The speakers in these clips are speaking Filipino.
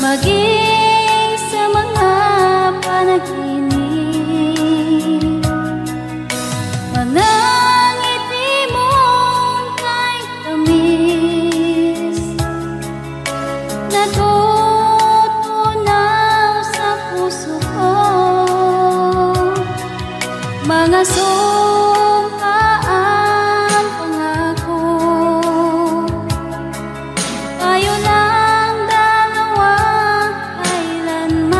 maging sa mga panaginip. Mga ngiti mong kay tamis, natutunaw sa puso ko. Mga sumpaan pangako, tayo lang dalawa kailanman.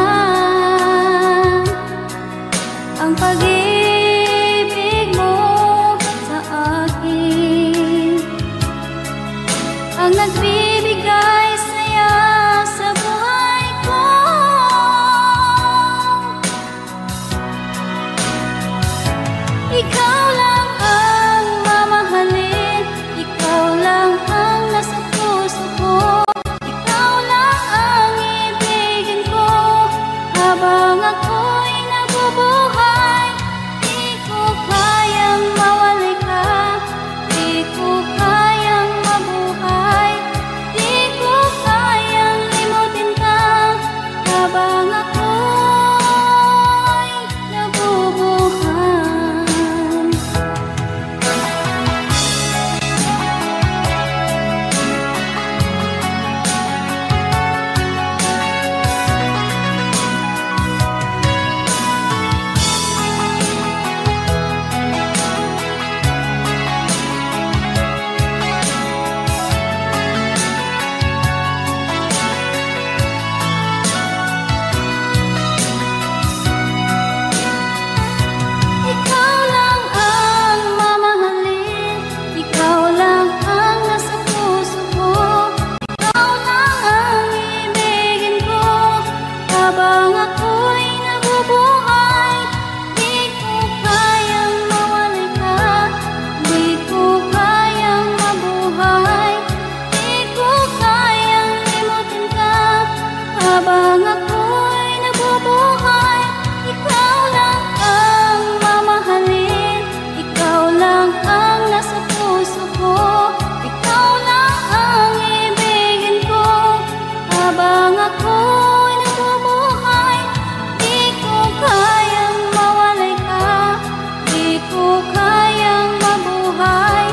Ang pag-ibig mo sa akin ang nagbibigay saya sa buhay ko. Ikaw lang ang mamahalin, ikaw lang ang nasa puso ko. Ikaw lang ang ibigin ko habang ako'y nabubuhay. Di ko kayang mawalay ka, di ko kayang mabuhay, di ko kayang limutin ka habang ako'y nabubuhay. Ikaw lang ang mamahalin, ikaw lang ang nasa puso ko. Ikaw lang ang ibigin ko habang ako'y nabubuhay. Di ko kayang mawalay ka, di ko kayang mabuhay, di ko kayang limutin ka habang ako'y nabubuhay. Ikaw lang ang mamahalin, ikaw lang ang nasa puso ko. Ikaw lang ang ibigin ko habang ako'y nabubuhay. Di ko kayang mawalay ka, di ko kayang mabuhay,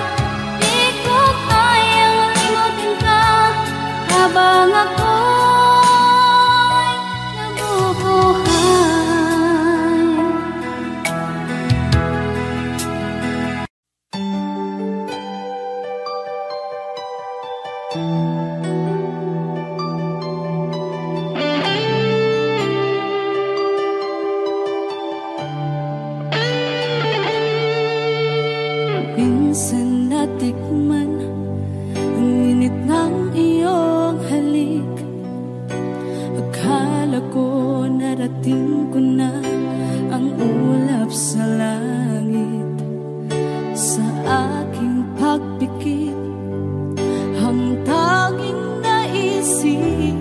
di ko kayang limutin ka habang ako'y nabubuhay. Minsan natikman ang init ng iyong halik. Akala ko narating ko na ang ulap sa langit. Sa aking pagpikit, ang tanging naisip,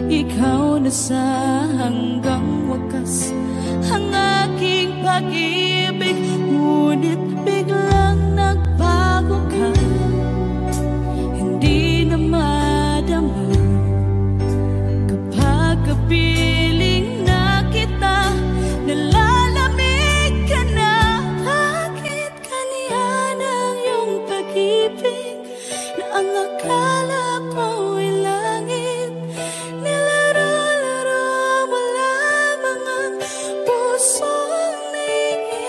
ikaw na sa hanggang wakas ang aking pag-ibig. Ngunit biglang nagbago ka, hindi na madama kapag kapiling na kita. Nalalamig ka na, bakit kaniyan ang iyong pag-ibig na ang akala ko'y langit? Nilaro-laro mo lamang ang pusong naiiyak.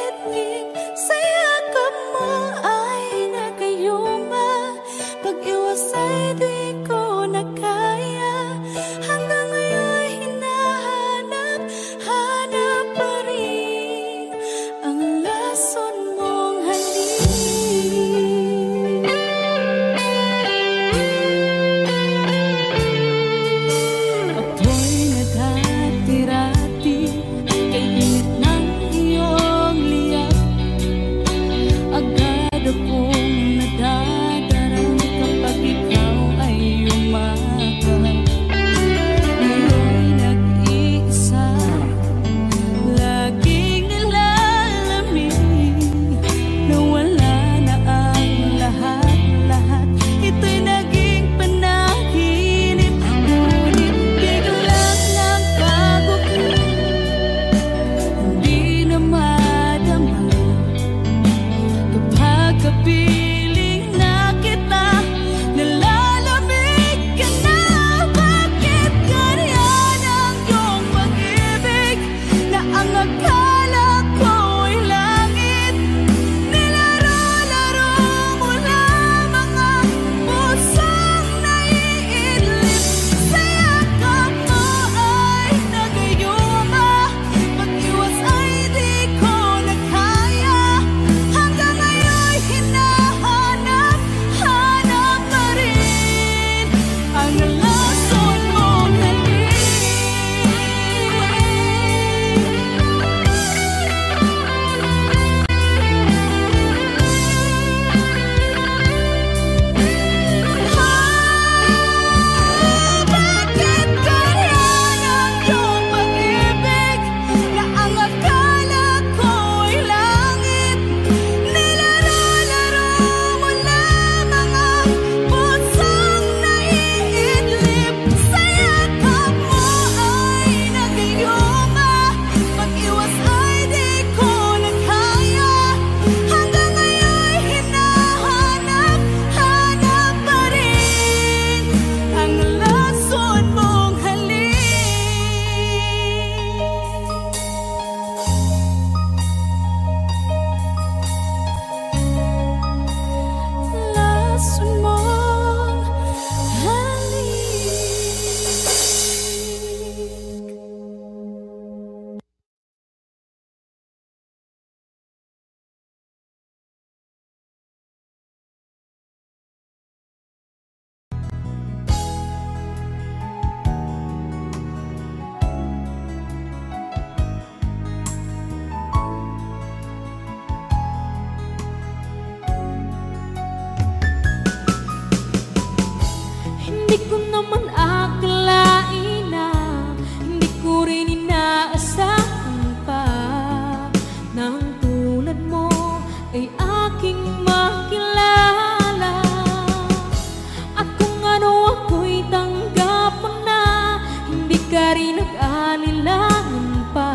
alinlangan pa.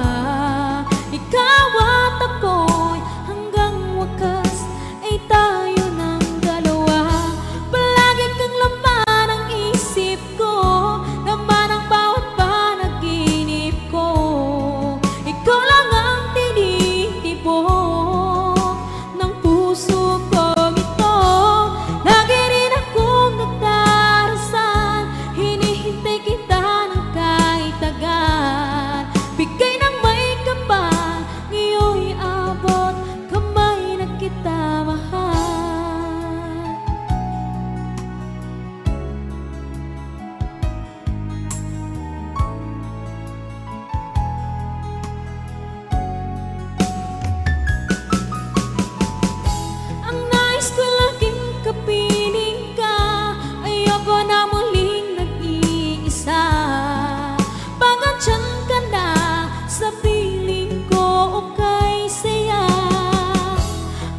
Ikaw at ako'y hanggang wakas ay tayo ng dalawa. Palagi kang laman ng isip ko, laman ng bawat panaginip ko. Ikaw lang ang tinitibok ng puso kong ito. Lagi rin akong nagdarasal, hinihintay kita ng kahit tagal. Bigay ng may kapal, ngayon'y abot kamay na kita mahal. Ang nais ko laging kapiling ka, ayoko na muling nag-iisa. Pangantyan ka na sa piling ko o kay saya.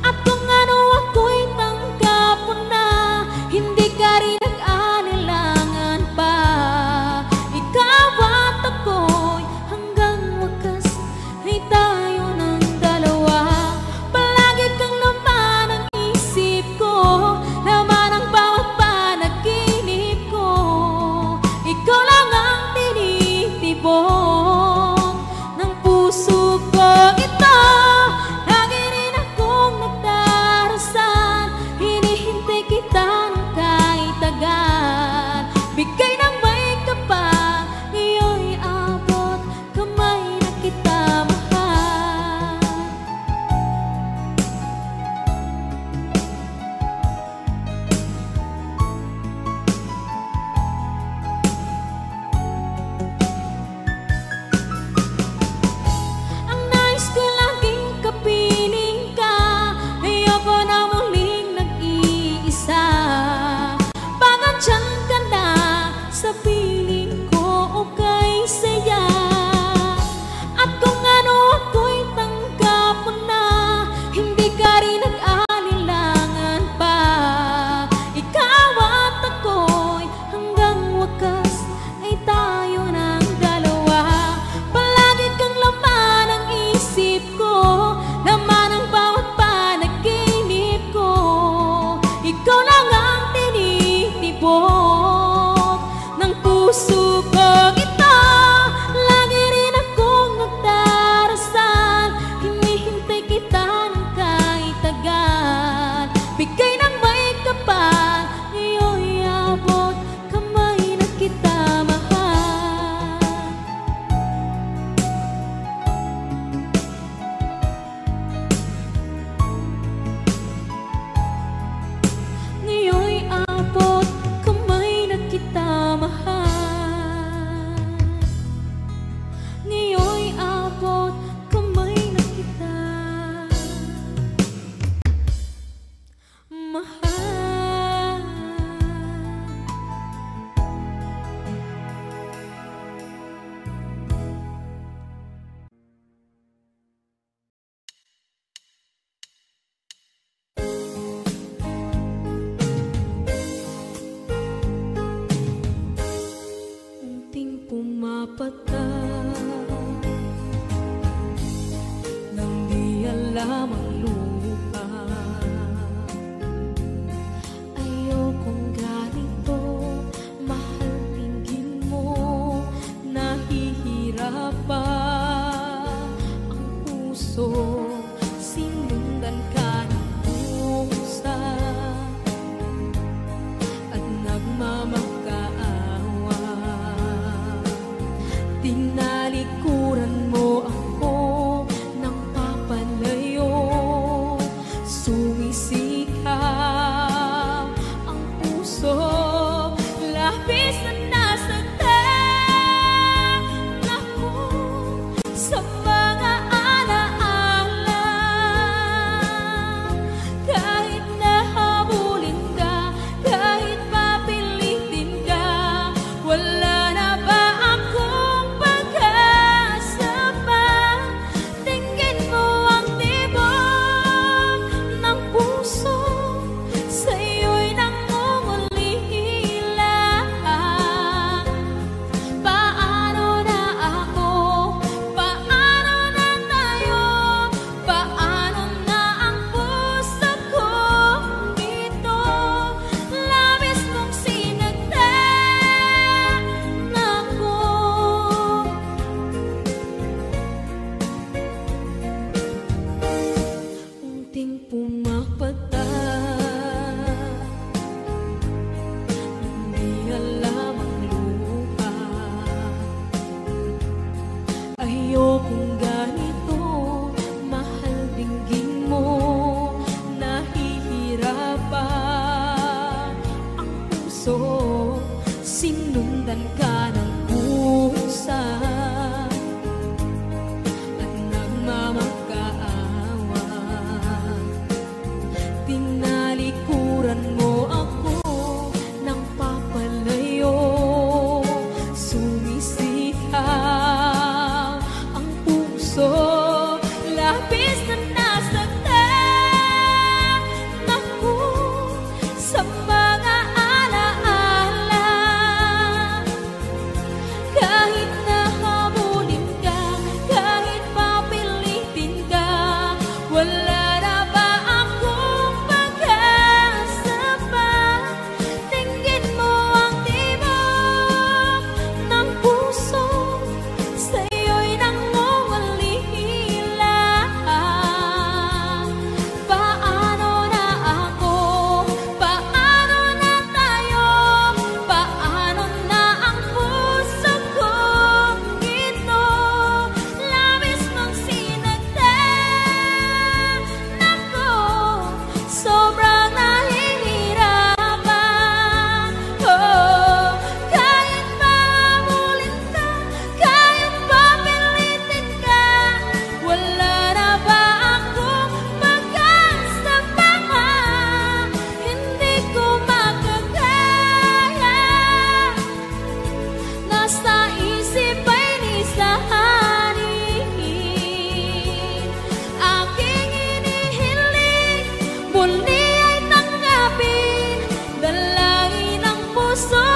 At kung ano ako'y tanggap mo na, hindi ka rin nag-alinlangan pa. Ikaw at ako'y hanggang wakas ay tayo ng dalawa. Palagi kang laman ng isip ko, laman ng bawat panaginip ko. Ikaw lang ang tinitibok ng puso ko ito. Lagi rin akong nagdarasal, hinihintay kita ng kahit tagal. Bigay ng may kapal, ngayon'y abot kamay na kita mahal. Ang nais ko laging kapiling ka, ayoko na muling nag-iisa. Pangantyan ka na sa piling ko o kay saya. At kung ano ako'y tanggap mo na, hindi ka rin nag-alinlangan pa. Ikaw at ako'y hanggang wakas ay tayo ng dalawa. Palagi kang laman ng isip ko, laman ng bawat panaginip ko. Ikaw lang ang tinitibok ng puso ko ito. Lagi rin akong nagdarasal, hinihintay kita ng kahit tagal. Bigay ng may kapal, ngayon'y abot kamay na kita mahal. Ngayon'y abot kamay na kita mahal. Ngayon'y abot kamay na kita mahal. Unting pumapatak nang di alam ang lupa. Ayokong ganito, mahal, tingin mo, nahihirapan ang puso. Sinundan ka ng pusa at nagmamakaawa. Tinalikuran mo ako ng papalayo. Kahit nahabulin ka, kahit papilitin ka, wala na ba akong pag-asa pa? Tingin mo ang tibok ng puso, sa'yo'y nangungulila. Paano na ako? Paano na tayo? Paano na ang puso kong ito? Labis mong sinagdan ako, sobrang nahihirapan. Oh, kahit mahabulin ka, kahit papilitin ka, wala na ba akong pag-asa pa? Hindi ko makakaya, nasa isip ay nisahanin. Aking inihiling, muli ay tanggapin, dalangin ng puso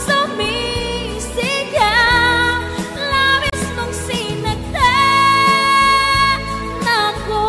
sumisigaw. Labis mong sinagdan ako.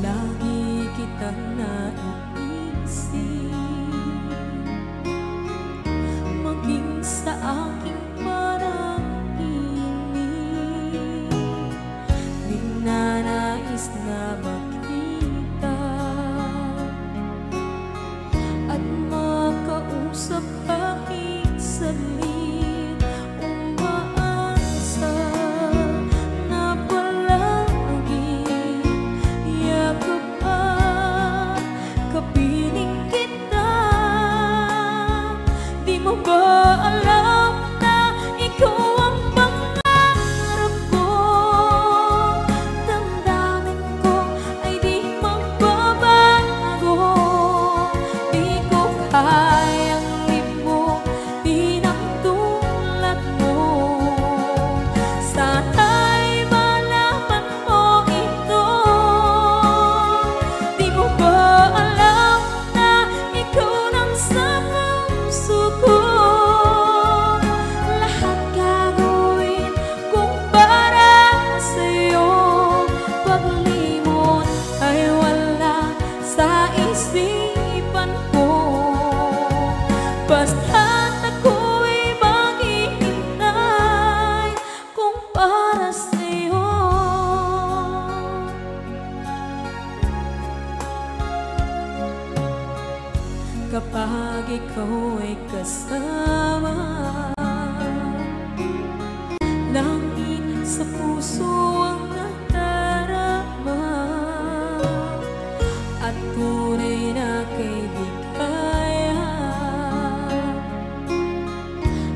Lagi kitang naiisip, maging sa aking parang inig. Ninanais na makita at makausap kahit saglit. Umaasa na palagi yakap at kapiling kita. Di mo ba alam na ikaw ang pangarap ko? Damdamin ko ay di magbabago. Di ko kayang limutin ang tulad mo. Sana'y malaman mo ito. Di mo ba alam na ikaw nang sa puso ko? Lahat gagawin kung para sa'yo. Paglimot ay wala sa isipan ko. Basta't ako'y maghihintay kung para sa'yo. Kapag ikaw ay kasama, langit sa puso ang nadarama, at tunay na kaibigan.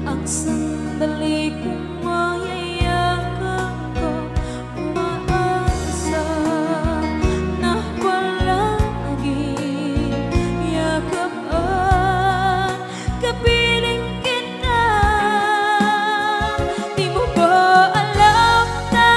Ang sandali kong mayayakap ko, umaasa na palagi yakap at kapiling kita. Di mo ba alam na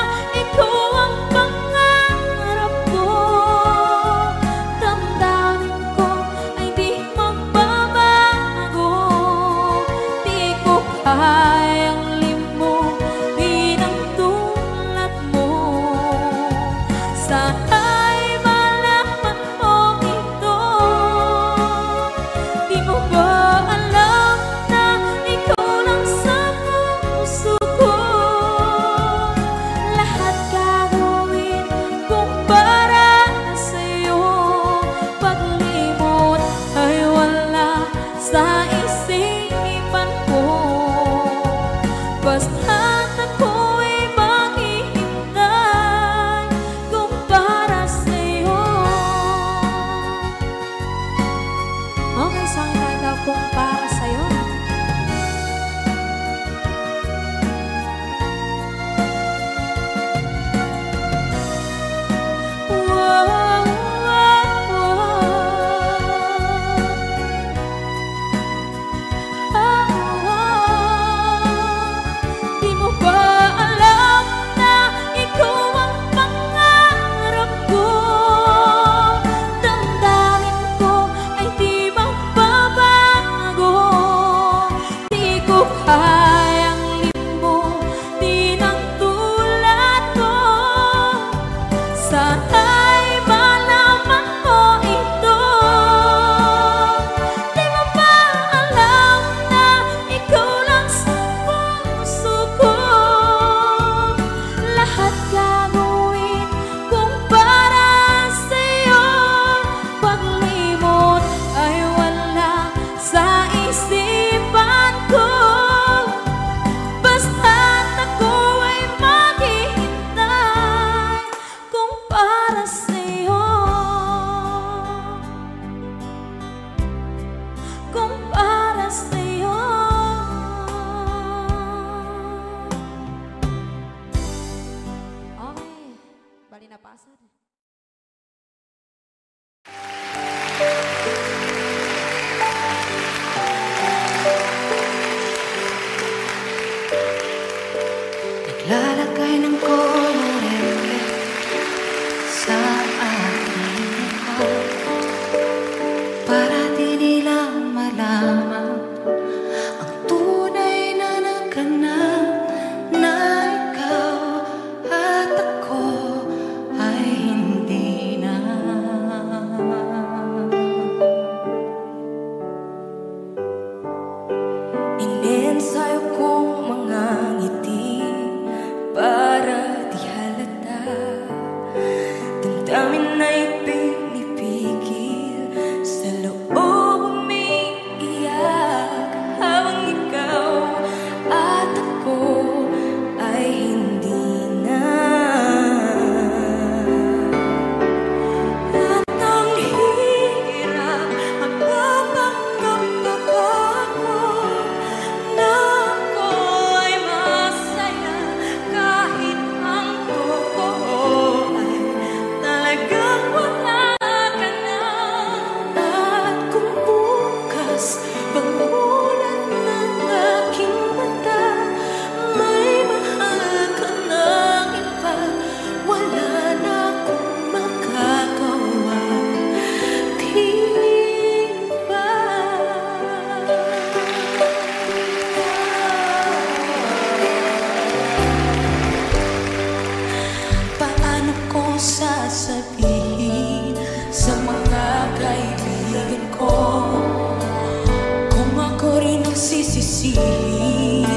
sisihit.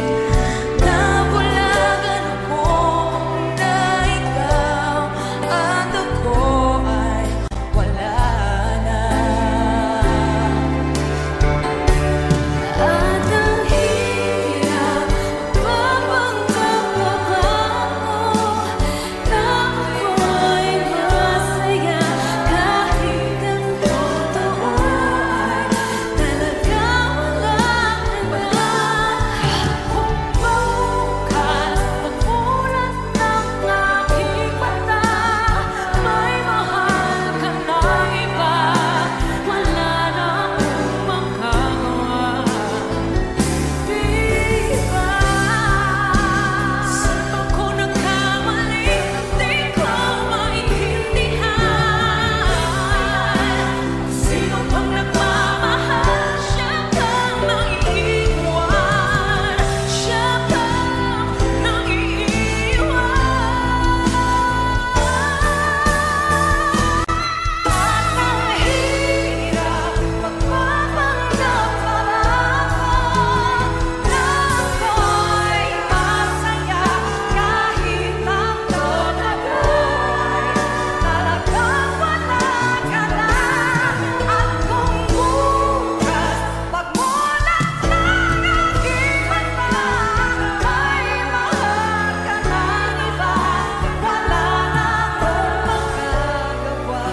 Nabulagan ako na ikaw at ako ay wala na. At ang hirap mapapanggap ako na ako'y masaya kahit ang totoo ay talaga wala na. Kung bukas pagmulat ng aking mata may mahal ka na iba, wala na akong magagawa. Di ba? Saan ba ko nagkamali? Di ko maintindihan. Sino bang nagmamahal? Siya bang naiiwan? Siya bang naiiwan? At ang hirap magpapanggap pa na ako'y masaya kahit ang totoo ay talagang wala ka na. At kung bukas pagmulat ng aking mata may mahal ka ng iba, wala na akong magagawa.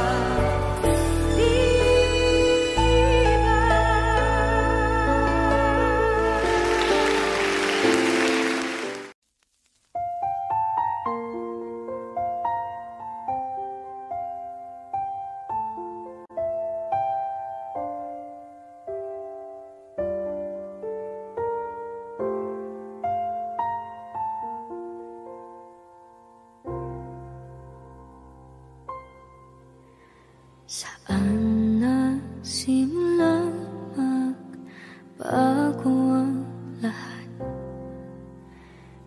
Di saan nagsimula magbago ang lahat?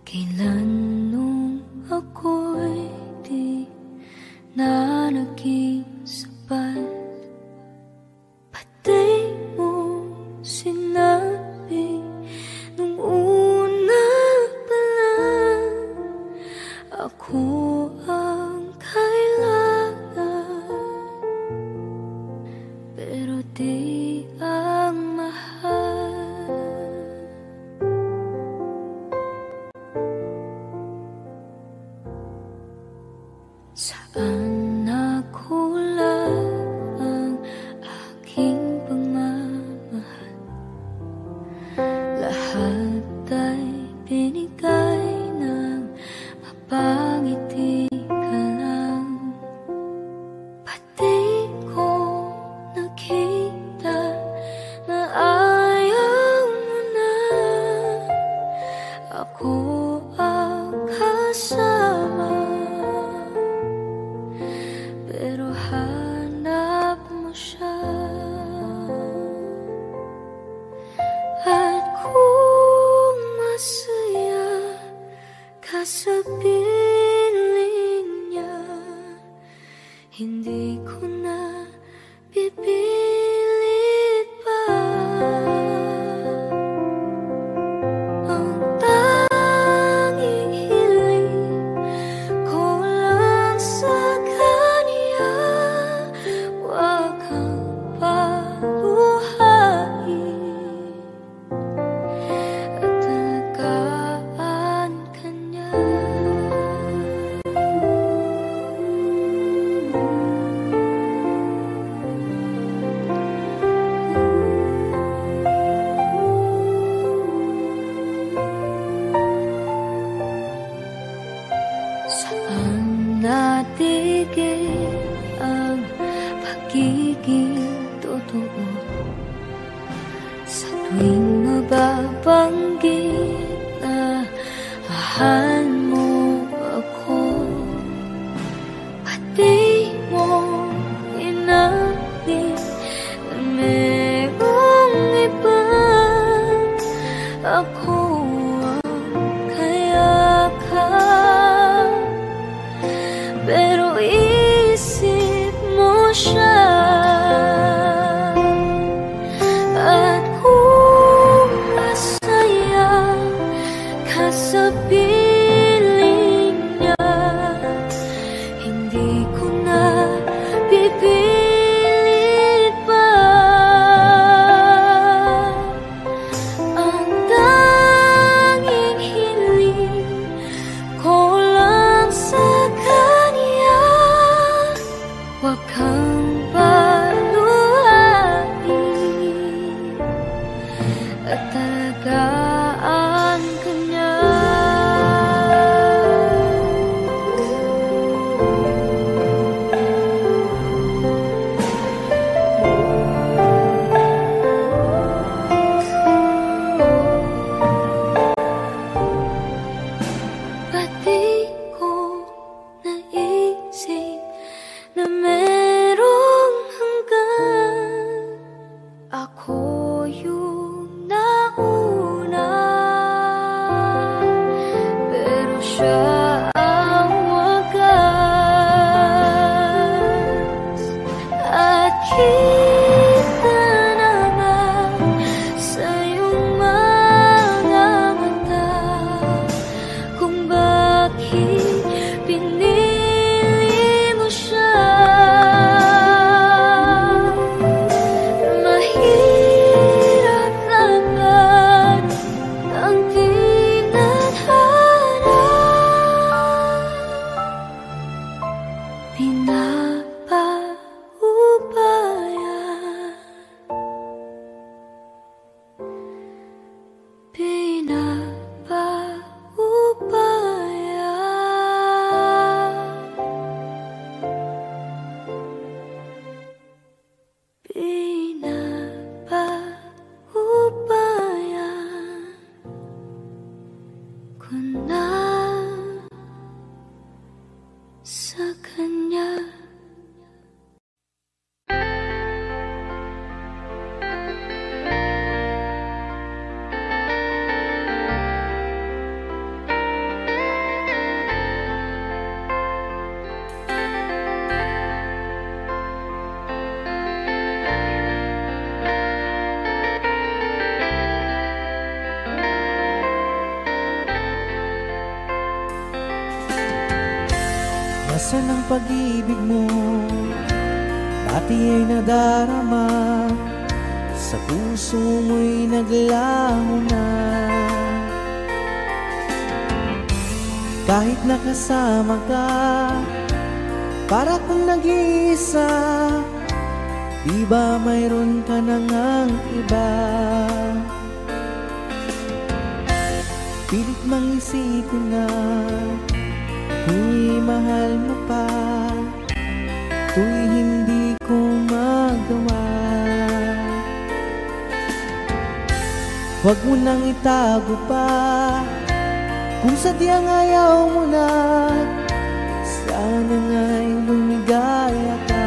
Kailan nung ako'y di na naging sapat? Pati mo sinabi nung una pa lang ako ang kailangan, pero di ang mahal. Saan nakulang ang aking pagmamahal? Lahat ay binigay ng mapangiti ka lang. Pati ko nakita na ayaw mo na ako ang kasama, pero hanap mo siya. At kung masaya ka sa piling niya, hindi ko na pipilit pa. Ang tanging hiling ko lang sa kanya, wag kang paluhain at alagaan ka niya. Saan natigil ang pagiging totoo? Sa tuwing mababanggit na mahal mo ako, pati mo inamin na merong iba. Ako ang kayakap, pero isip mo siya. At kung masaya kang paluhain at talagaan ka niya. Pati ko naisip na merong hanggan, ako yung nauna, pero siya ang wagas. At kita naman sa iyong mga mata kung bakit pinili mo siya. Mahirap laban ang tinadhana, pinapaubaya, pinapaubaya. Pinapaubaya ko na sa kanya. Nasaan ang pag-ibig mo? Dati ay nadarama, sa puso mo'y naglaho na. Kahit nakasama ka, para kung nag-iisa, di ba mayroon ka na ngang iba? Pilit mang isipin na kung mahal mo pa, to'y hindi ko magawa. Huwag mo nang itago pa, kung sadyang ayaw mo na, sana nga'y lumigaya ka.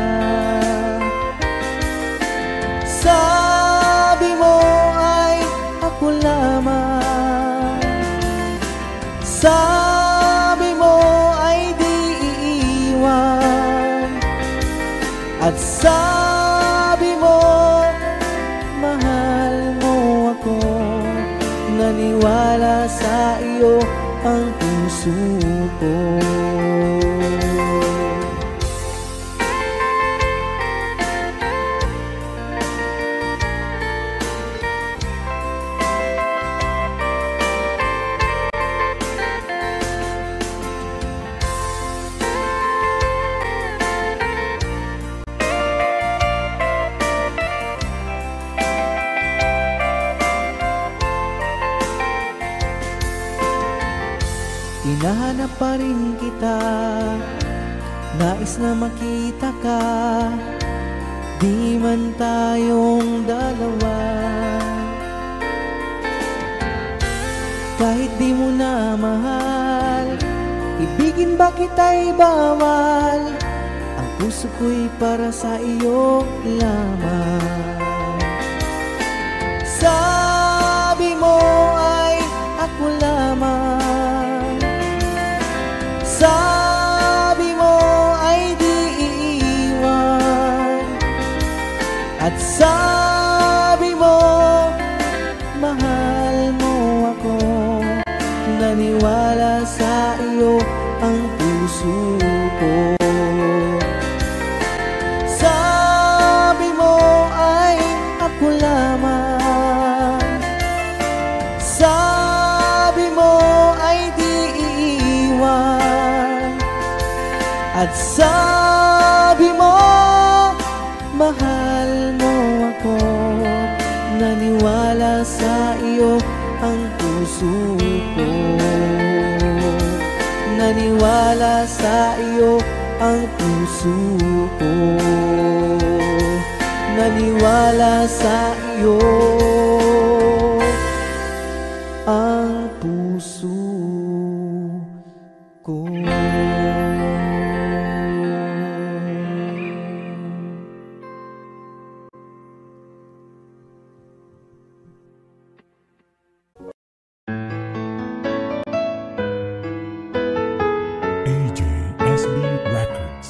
Sabi mo ay ako lamang, sabi mo ay di iiwan, at sabi mo mahal mo ako. Naniwala sa iyo ang puso ko. Hinahanap pa rin kita, nais na makita ka, di man tayong dalawa. Kahit di mo na mahal, ibigin ba kita'y bawal, ang puso ko'y para sa iyo lamang. Sabi mo ay ako lamang, sabi mo ay di iiwan, at sabi mo mahal mo ako. Naniwala sa iyo ang puso ko. Sabi mo ay ako lamang, sabi mo ay di iiwan, at sabi mo iyo ang puso ko. Naniwala sa iyo ang puso ko. Naniwala sa iyo ang puso ko. AJSB Records.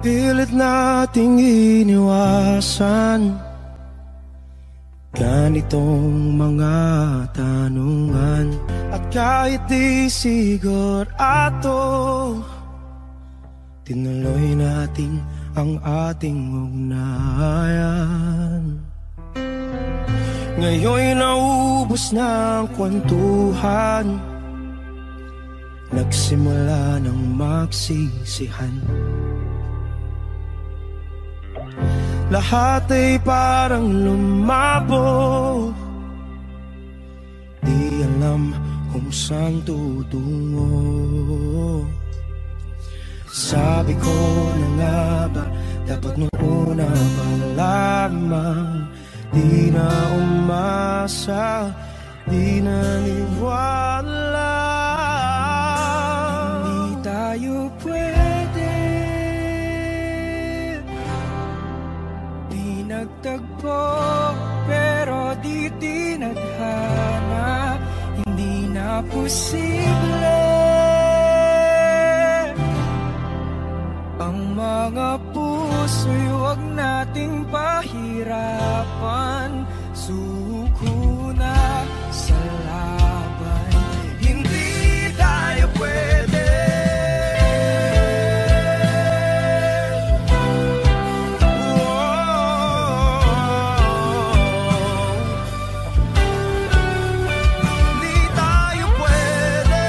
Pilit nating iniwasan ganitong mga tanungan. At kahit di sigurado, tinuloy natin ang ating ugnayan. Ngayon'y naubos na ang kwentuhan, nagsimula ng magsisihan. Lahat ay parang lumabo, di alam kung saan tutungo. Sabi ko na nga ba, dapat nung una pa lamang, di na umasa, di naniwala. Hindi tayo pwede, di nagtagpo, pero di tinadhana. Hindi na posible ang mga puso'y huwag nating pahirapan. Suko na sa laban, hindi tayo pwede. Hindi tayo pwede.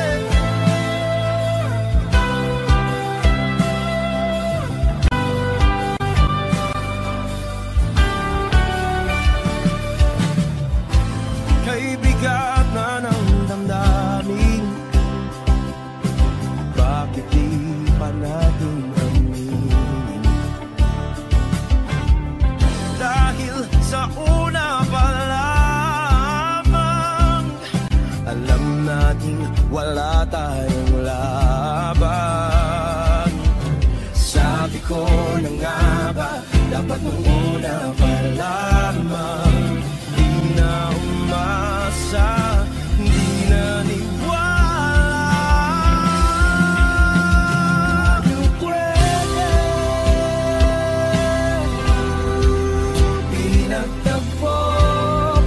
Kay bigat na ng damdamin, bakit di pa natin aminin? Dahil sa una pa lamang, alam natin wala tayong laban. Sabi ko na nga ba, dapat nung una pa lamang, di na umasa, di naniwala. Tayo pwede, di nagtagpo,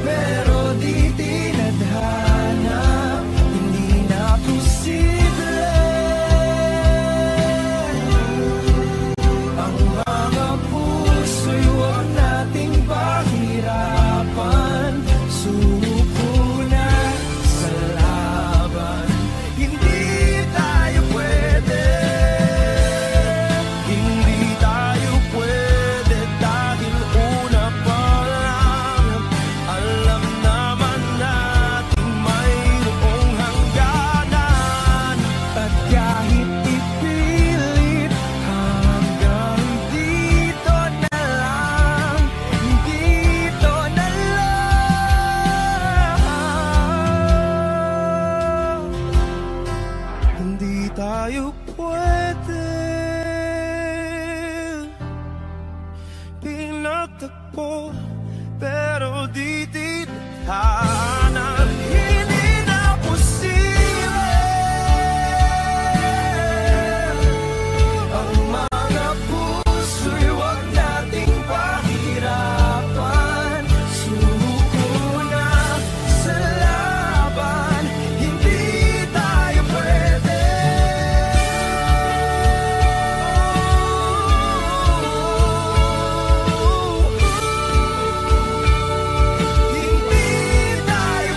pero di tinadhana. Hindi na posible ang mga puso'y huwag nating pahirapan. Suko na sa laban, hindi tayo pwede. Hindi tayo pwede dahil una pa lang, alam naman natin mayroong hangganan. At kahit ipilit, hanggang dito na lang, dito na lang. Hindi tayo pwede, pinagtagpo, pero di tinadhana. Hindi na posible ang mga puso'y huwag nating pahirapan. Suko na sa laban, hindi tayo pwede. Hindi tayo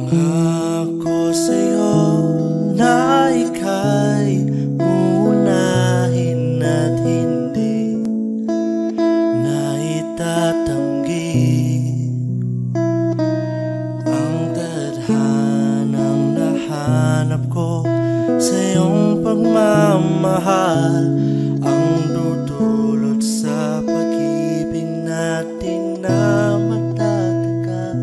Pangako sa'yo na ika'y uunahin at hindi na itatanggi ang tadhanang nahanap ko sa iyong pagmamahal, ang dudulot sa pag-ibig natin na matatagal.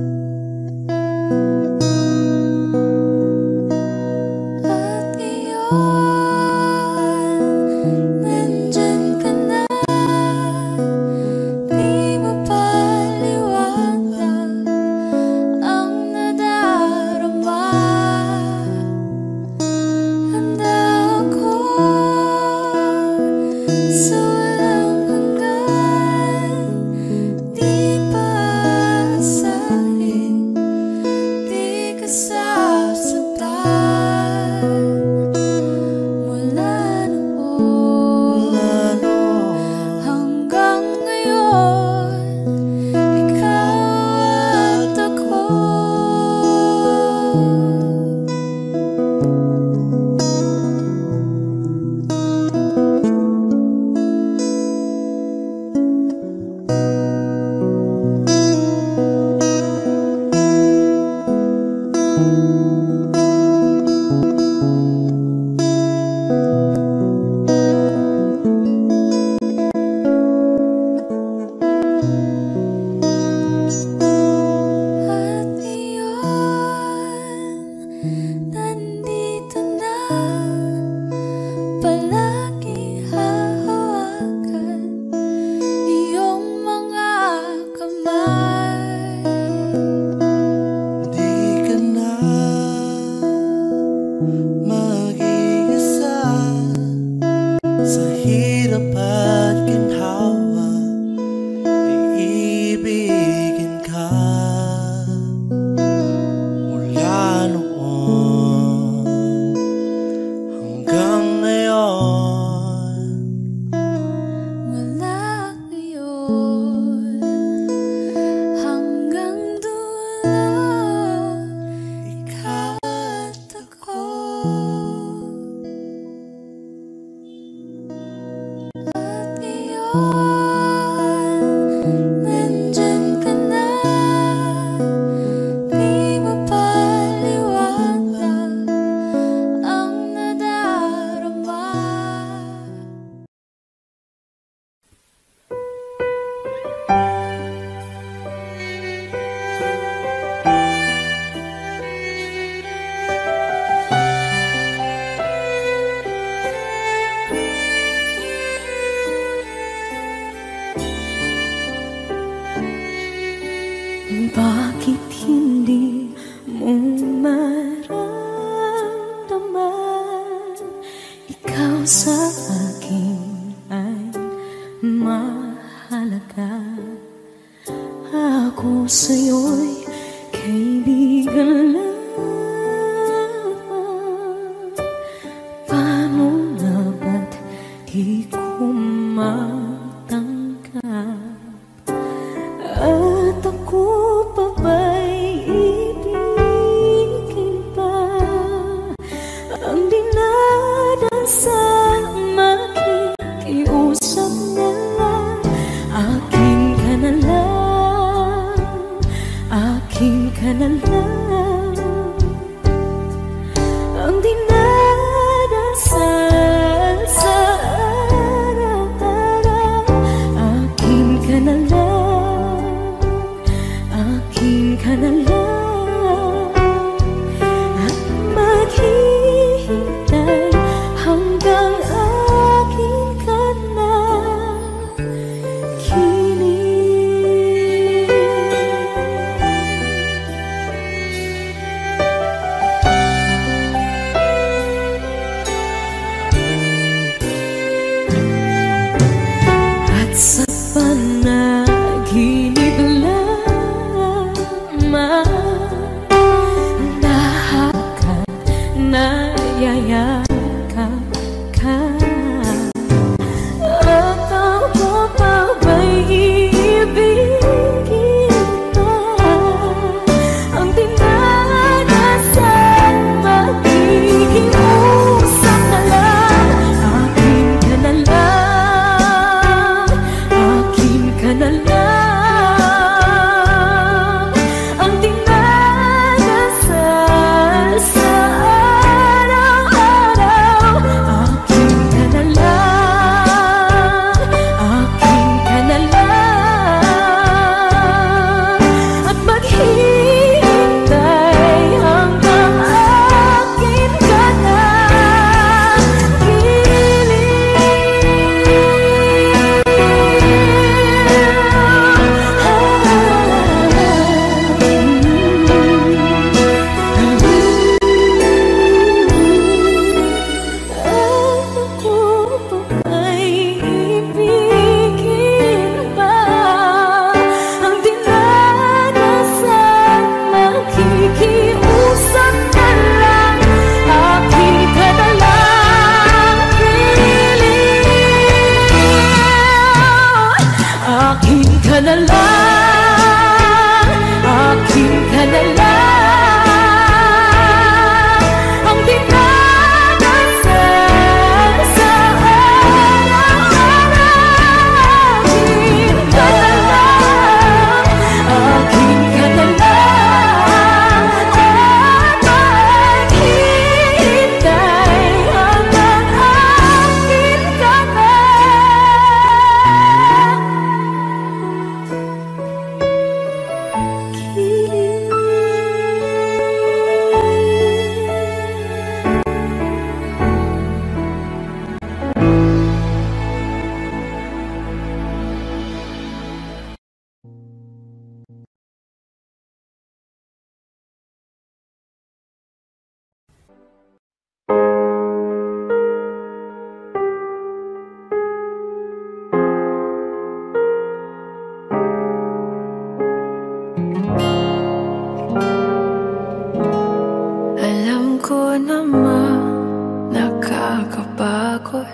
takot,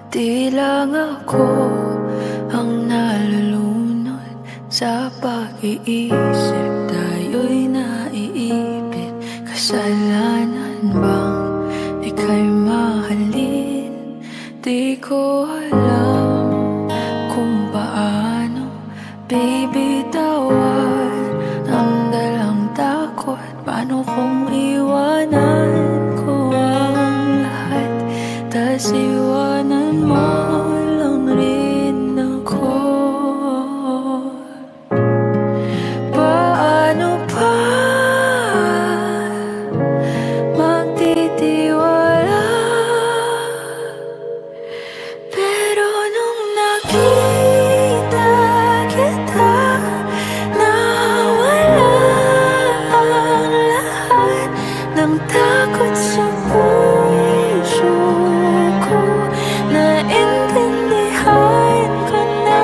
di lang ako ang nalulunod sa pag-iisip. Tayo'y naiipit, kasalanan bang ika'y mahalin? Di ko alam kung paano bibitawan ang dalang takot. Paano kung iwanan ko ang lahat, tas iwanan mo lang rin ako? Paano pa magtitiwala? Pero nung nakita kita, nawala ang lahat ng takot sa puso ko. Naintindihan ko na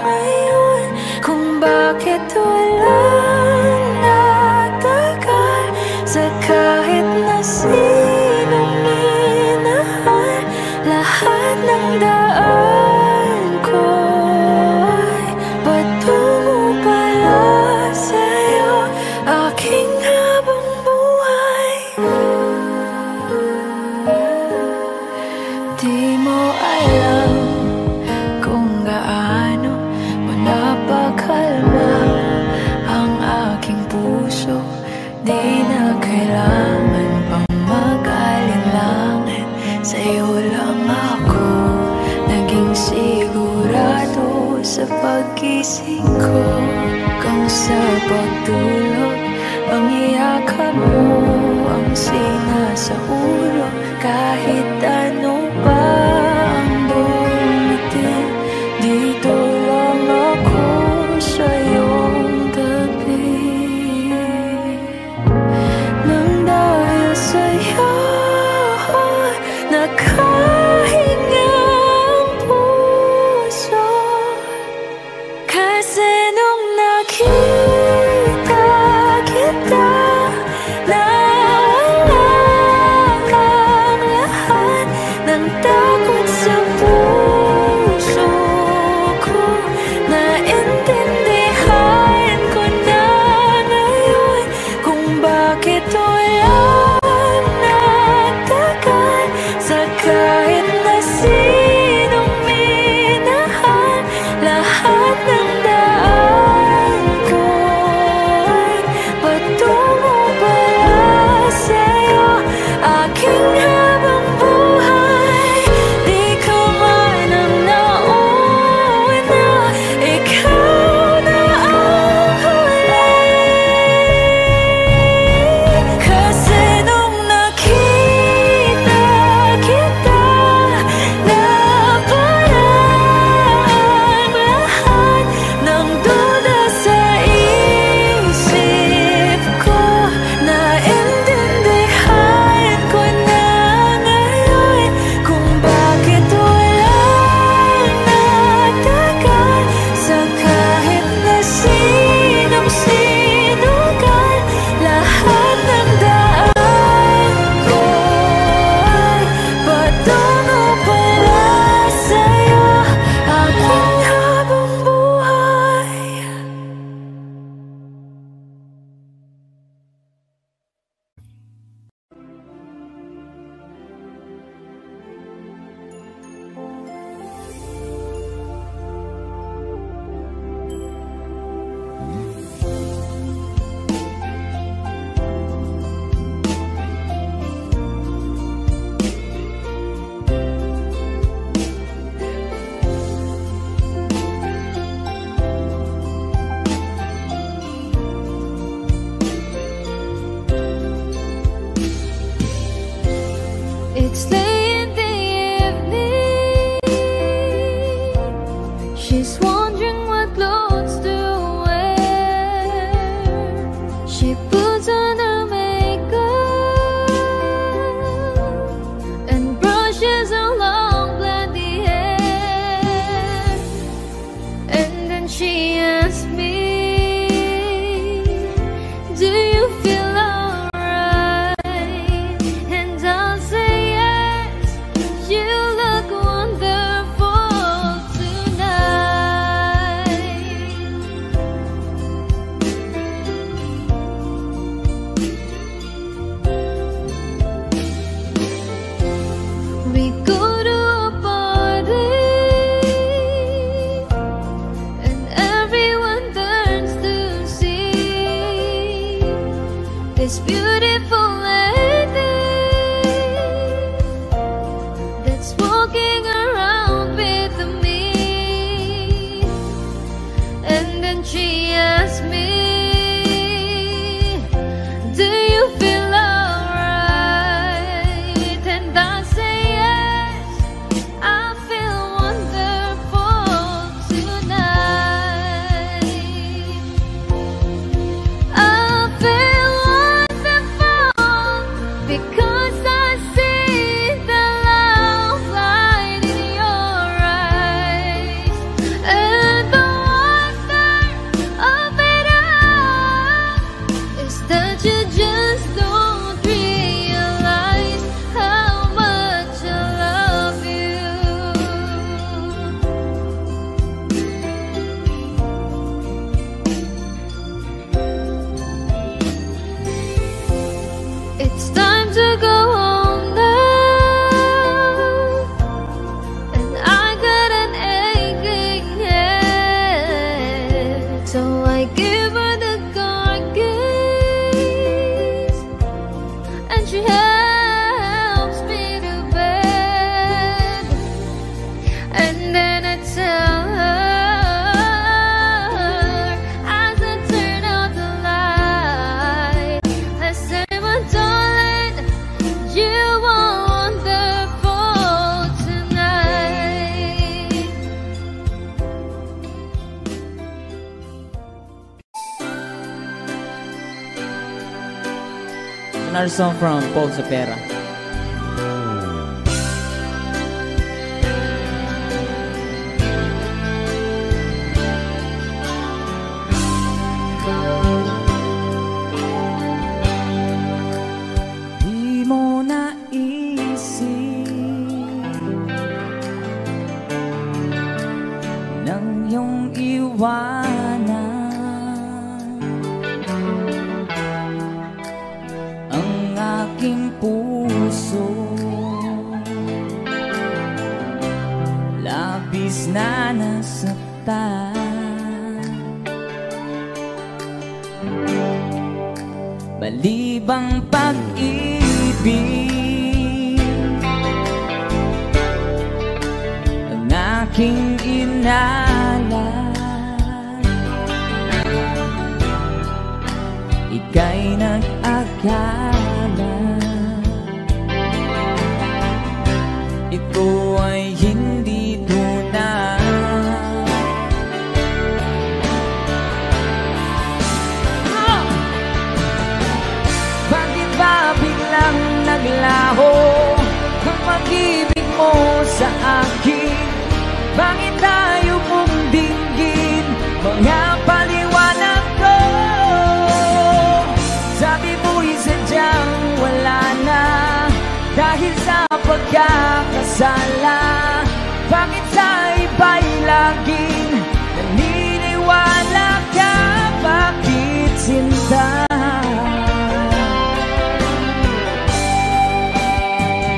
ngayon kung bakit walang natagal sa kahit na sinong minahal. Lahat ng daan ko ay patungo pala sa'yo, aking habang buhay. Di mo alam kung gaano mo napakalma ang aking puso. Di na kailangan pang mag-alinlangan, sa'yo lang ako naging sigurado sa pag-gising ko. Kung sa pagtulog ang iyakap mo ang sinasaulog, kahit ano pa ang dumating, dito lang ako sa iyong tabi. Nang dahil sa'yo nakahinga ang puso, kasi nung nakita kita, nawala ang lahat ng takot sa puso ko. Naintindihan ko na ngayon kung bakit walang natagal sa kahit na sinong minahal. Lahat ng daan ko ay patungo pala sa'yo, aking habang buhay. Di ka man ang nauna, ikaw na ang huli. this beautiful lady that's walking around with me. And then she asked me, do you feel alright? And I say yes, I feel wonderful tonight. I feel wonderful because I see the love light in your eyes. And the wonder of it all is that you just don't realize how much I love you. It's time to go home now, and I got an aching head, so I give her the car keys, and she helps me to bed. And then I tell her, as I turn out the light, I say, my darling, you are wonderful tonight. Another song from Paul Cepeda. Di mo naisip nang iyong iwanan ang aking puso, labis na nasaktan. Malibang pag-ibig ang aking inalan, ika'y nag-akala ito ay hindi tunay. Bakit ba biglang naglaho ang pag-ibig mo sa akin? Bakit tayo mong dinggin mga paliwanag ko? Sabi mo'y sadyang wala na dahil sa pagkakasala. Bakit sa iba'y laging naniniwala ka? Bakit sinta?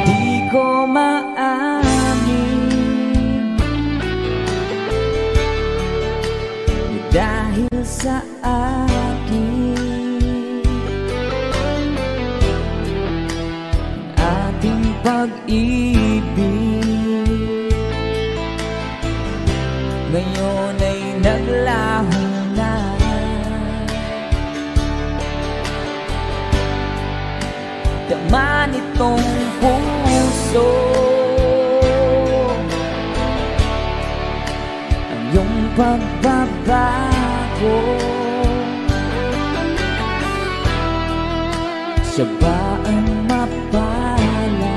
Di ko maamin dahil sa akin ating pag-ibig ngayon ay naglaho na. Dama nitong puso ang iyong pagbabago. Siya ba ang mapala?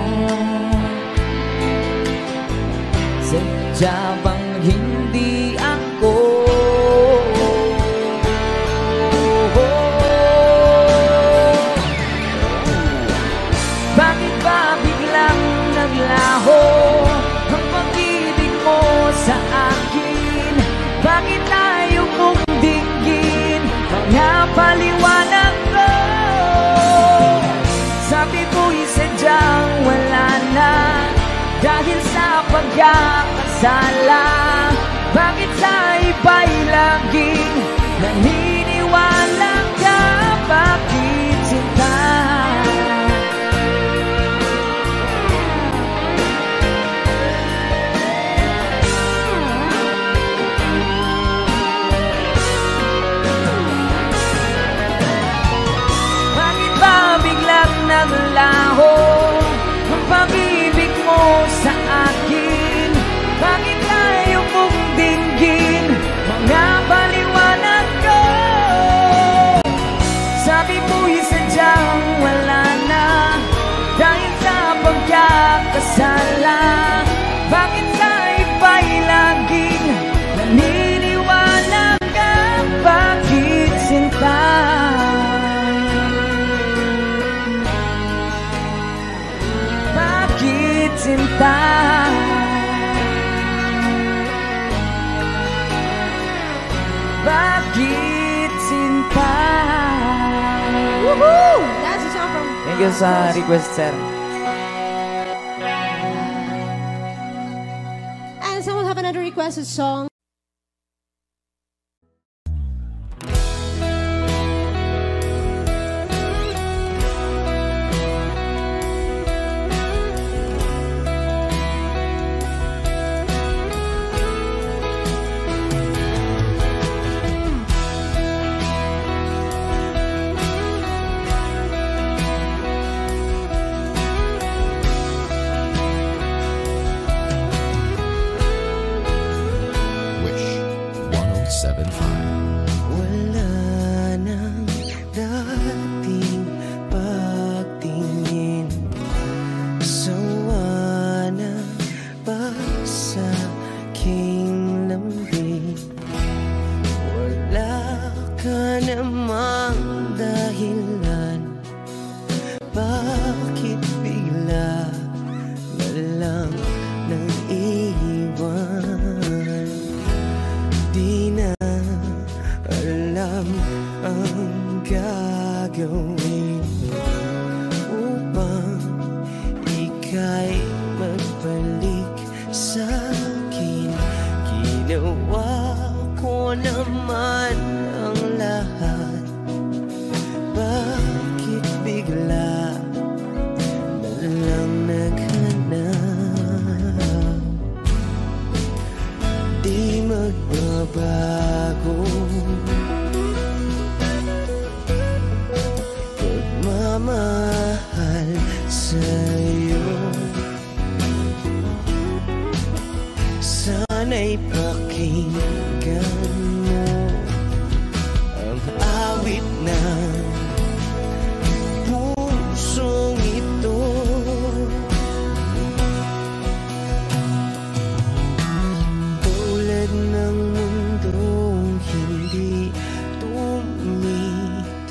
Sadya bang hindi ako? Bakit ba biglang naglaho ang pag-ibig mo sa akin? Bakit tayo mong dinggin mga paliwanag ko? Sabi mo'y sadyang wala na dahil sa pagkakasala. Bakit sa iba'y laging naniniwala ka? Bakit sinta? Thank you sa request, sir. And someone have another requested song. Wala nang dating pagtingin, sawa na ba sa aking lambing? Wala ka namang dahilan, bakit bigla na lang nang iwan? Di na alam ang gagawin upang ika'y magbalik sa'kin. Ginawa ko naman ang lahat, bakit bigla na lang naghanap? Di magbabago pagmamahal sa'yo. Sana'y pakinggan mo ang awit ng pusong ito. Tulad ng mundong hindi tumitigil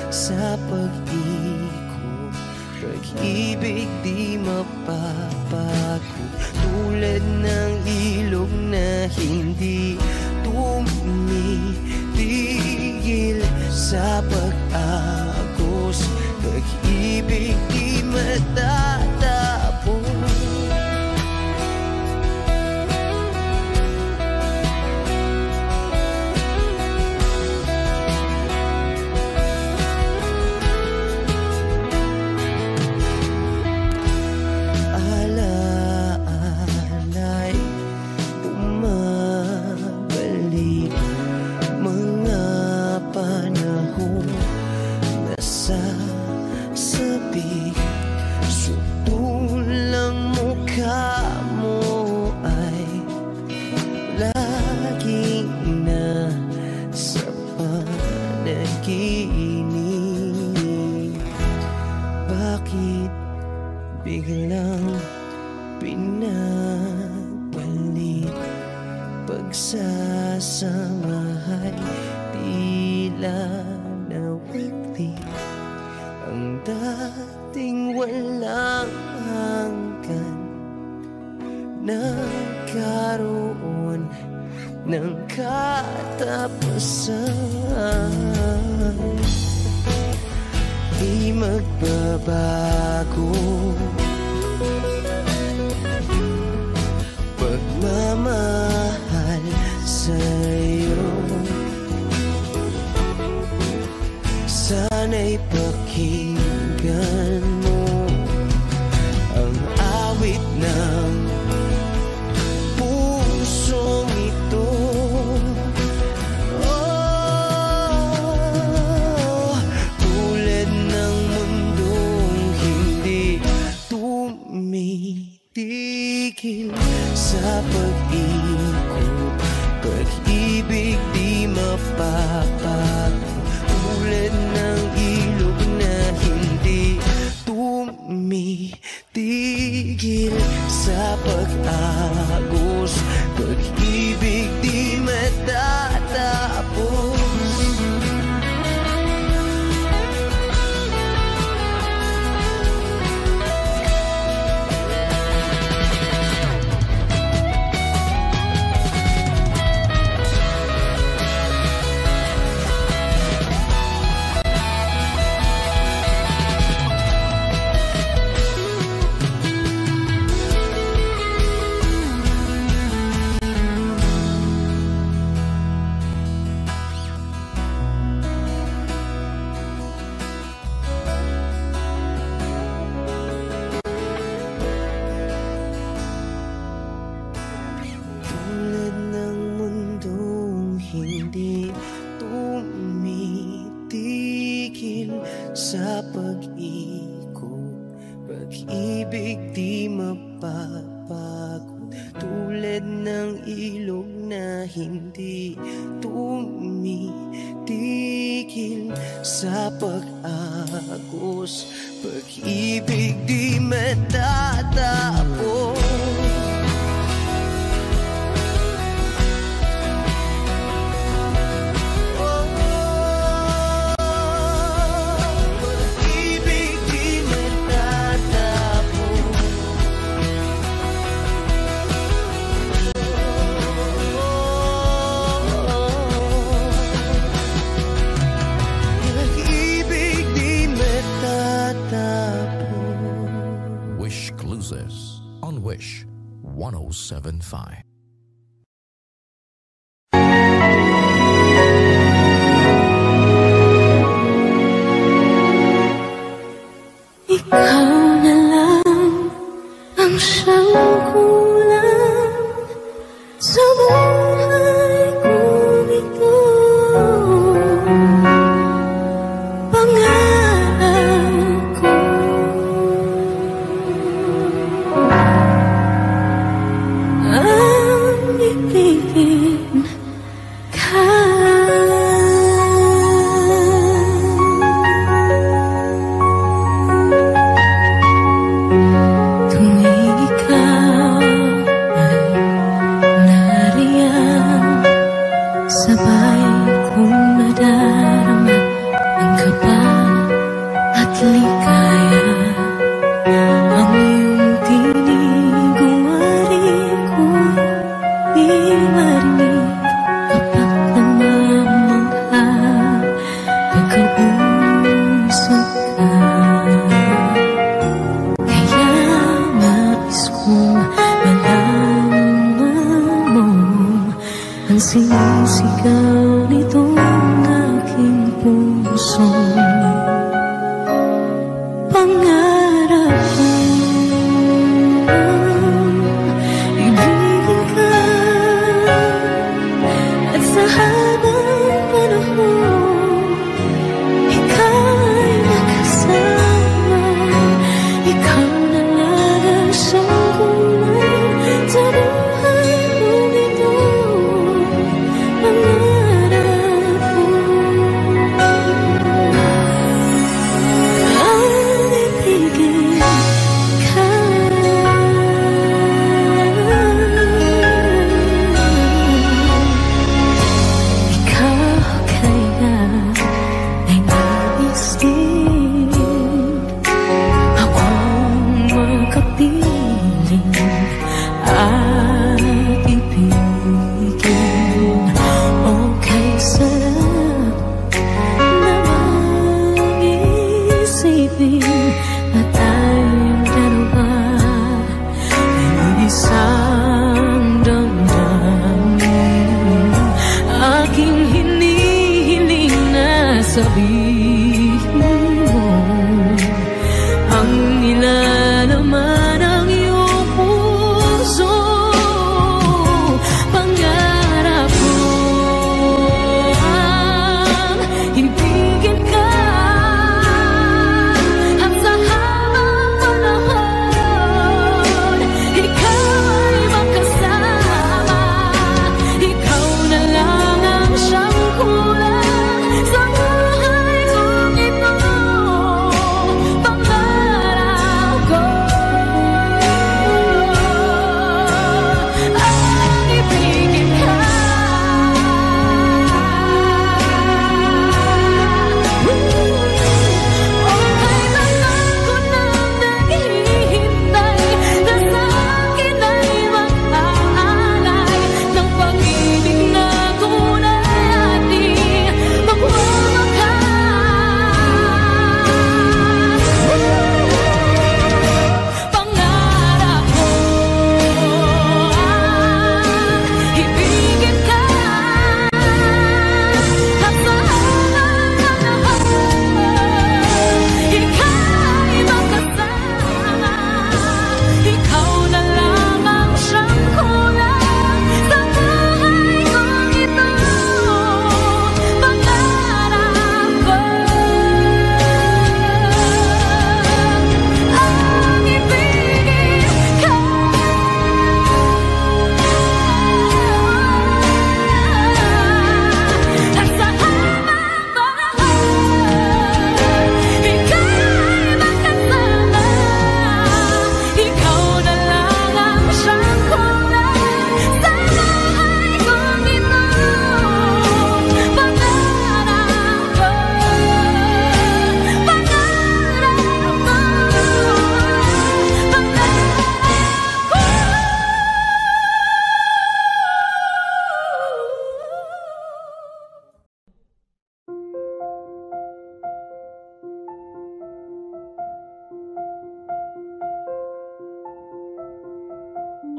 sa pag-ikot, pag-ibig di mapapago. Tulad ng ilog na hindi tumitigil sa pag-agos, pag-ibig di matatapos. Alaala'y bumabalik, mga panahon na sasabi. Sutulang mukha mo ay laging nasa panaginip. Bakit biglang pinabalik? Pagsasamahay tila nawagli, ang dating walang hanggan nagkaroon ng katapusan. Di magbabago pagmamahal sa'yo. Sana'y pakinggan mo ang awit ng pusong ito. Oh, tulad ng mundong hindi tumitigil sa pag-ikot, pag-ibig di mapapago. Tulad ng ilog na hindi sa pag-ikot, pag-ibig di mapapagod, tulad ng ilog na hindi tumitigil sa pag-agos, pag-ibig di matatapos. On Wish 107.5. Ikaw na lang ang siyang kulang sa buhay kong ito. Pangarap ko ang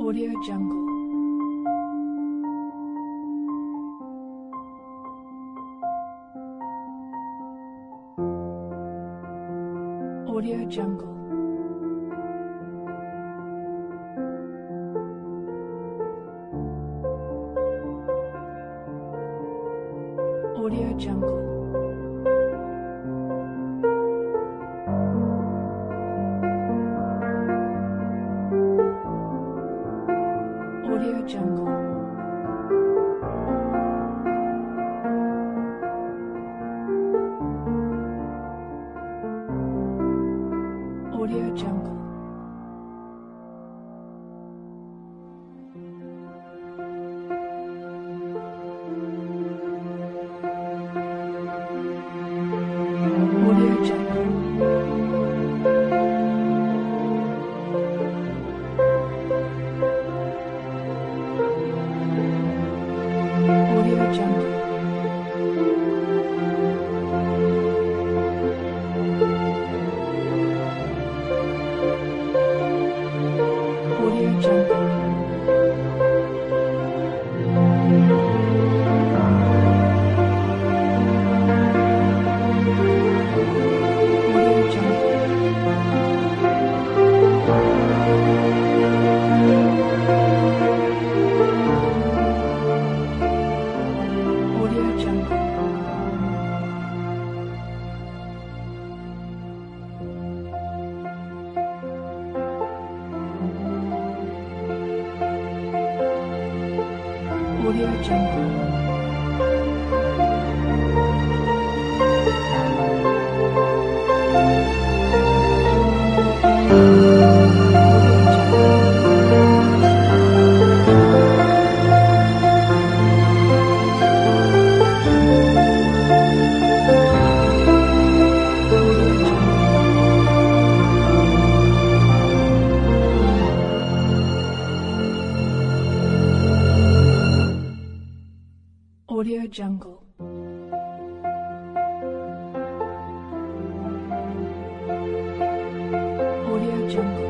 Audio Jungle. Audio Jungle. Audio Jungle. Audio Jungle. Audio Jungle. Audio Jungle. Audio Jungle. Audio Jungle. Audio Jungle. Audio Jungle. Audio Jungle. Audio Jungle. Audio Jungle.